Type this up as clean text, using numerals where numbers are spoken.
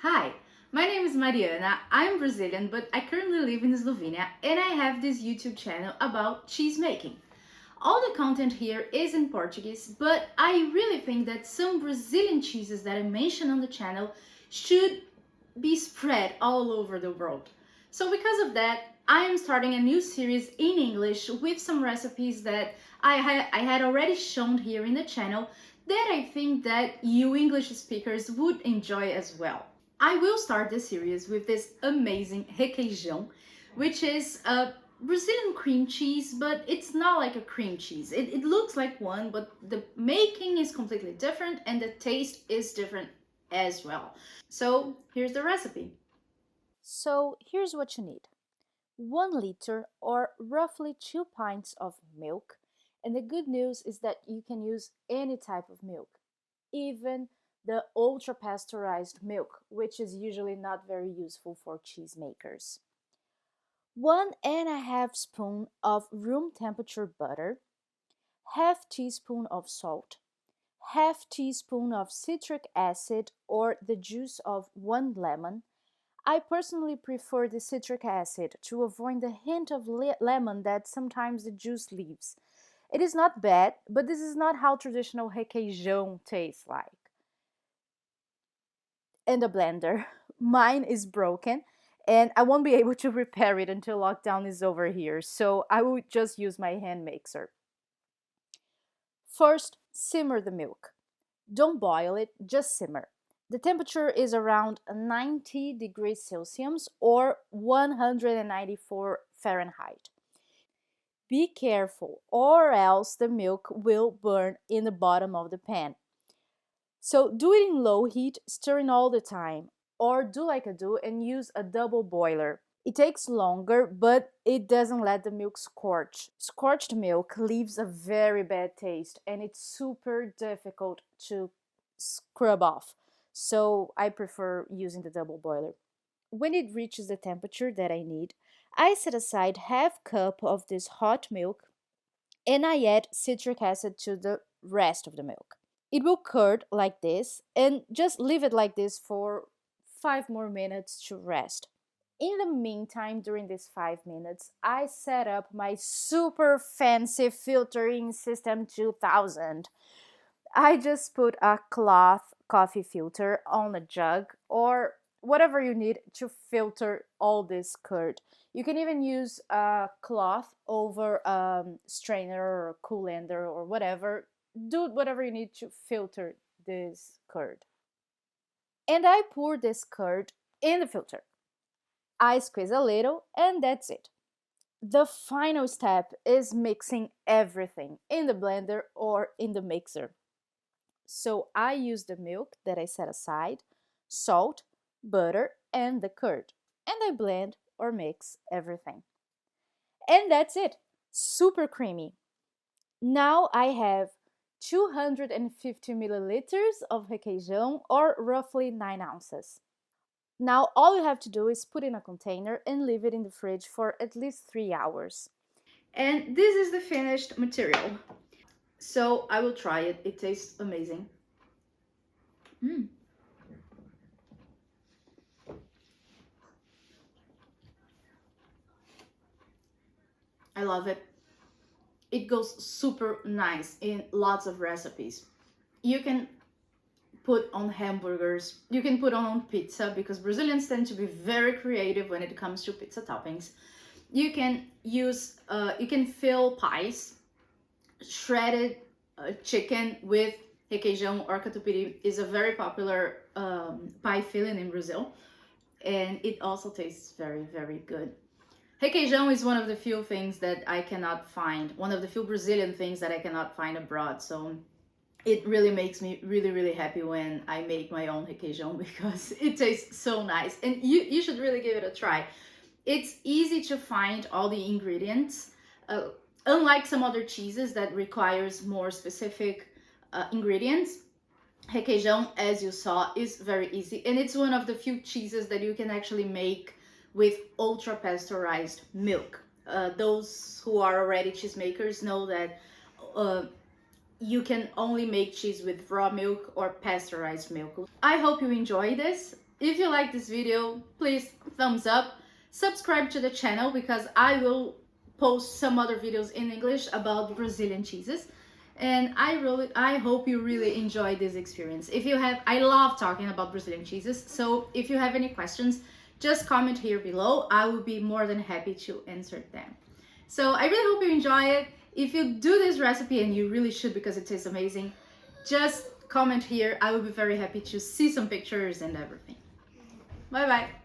Hi, my name is Mariana. I'm Brazilian, but I currently live in Slovenia and I have this YouTube channel about cheese making. All the content here is in Portuguese, but I really think that some Brazilian cheeses that I mention on the channel should be spread all over the world. So because of that, I am starting a new series in English with some recipes that I had already shown here in the channel that I think that you English speakers would enjoy as well. I will start this series with this amazing requeijão, which is a Brazilian cream cheese, but it's not like a cream cheese. It looks like one, but the making is completely different and the taste is different as well. So here's the recipe. So here's what you need. 1 liter or roughly 2 pints of milk. And the good news is that you can use any type of milk, even the ultra pasteurized milk, which is usually not very useful for cheese makers. 1.5 spoon of room temperature butter, half teaspoon of salt, half teaspoon of citric acid or the juice of 1 lemon. I personally prefer the citric acid to avoid the hint of lemon that sometimes the juice leaves. It is not bad, but this is not how traditional requeijão tastes like. And the blender. Mine is broken and I won't be able to repair it until lockdown is over here, so I will just use my hand mixer. First, simmer the milk. Don't boil it, just simmer. The temperature is around 90 degrees Celsius or 194 Fahrenheit. Be careful or else the milk will burn in the bottom of the pan. So do it in low heat, stirring all the time, or do like I do and use a double boiler. It takes longer, but it doesn't let the milk scorch. Scorched milk leaves a very bad taste and it's super difficult to scrub off. So I prefer using the double boiler. When it reaches the temperature that I need, I set aside half cup of this hot milk and I add citric acid to the rest of the milk. It will curdle like this and just leave it like this for 5 more minutes to rest. In the meantime, during these 5 minutes, I set up my super fancy filtering system 2000. I just put a cloth coffee filter on a jug or whatever you need to filter all this curd. You can even use a cloth over a strainer or colander or whatever. Do whatever you need to filter this curd. And I pour this curd in the filter. I squeeze a little and that's it. The final step is mixing everything in the blender or in the mixer. So I use the milk that I set aside, salt, butter, and the curd. And I blend or mix everything. And that's it. Super creamy. Now I have 250 milliliters of requeijão or roughly 9 ounces. Now all you have to do is put in a container and leave it in the fridge for at least 3 hours. And this is the finished material. So I will try it. It tastes amazing. Mm. I love it. It goes super nice in lots of recipes. You can put on hamburgers, you can put on pizza because Brazilians tend to be very creative when it comes to pizza toppings. You can use, you can fill pies. Shredded chicken with requeijão or catupiry is a very popular pie filling in Brazil, and it also tastes very, very good. Requeijão is one of the few things that I cannot find, one of the few Brazilian things that I cannot find abroad. So it really makes me really, really happy when I make my own requeijão because it tastes so nice. And you should really give it a try. It's easy to find all the ingredients. Unlike some other cheeses that requires more specific ingredients, requeijão, as you saw, is very easy. And it's one of the few cheeses that you can actually make with ultra pasteurized milk. Those who are already cheesemakers know that you can only make cheese with raw milk or pasteurized milk. I hope you enjoy this. If you like this video, please thumbs up. Subscribe to the channel because I will post some other videos in English about Brazilian cheeses. And I hope you really enjoy this experience. I love talking about Brazilian cheeses. So if you have any questions, just comment here below. I will be more than happy to answer them. So I really hope you enjoy it. If you do this recipe, and you really should because it tastes amazing, just comment here. I will be very happy to see some pictures and everything. Bye bye.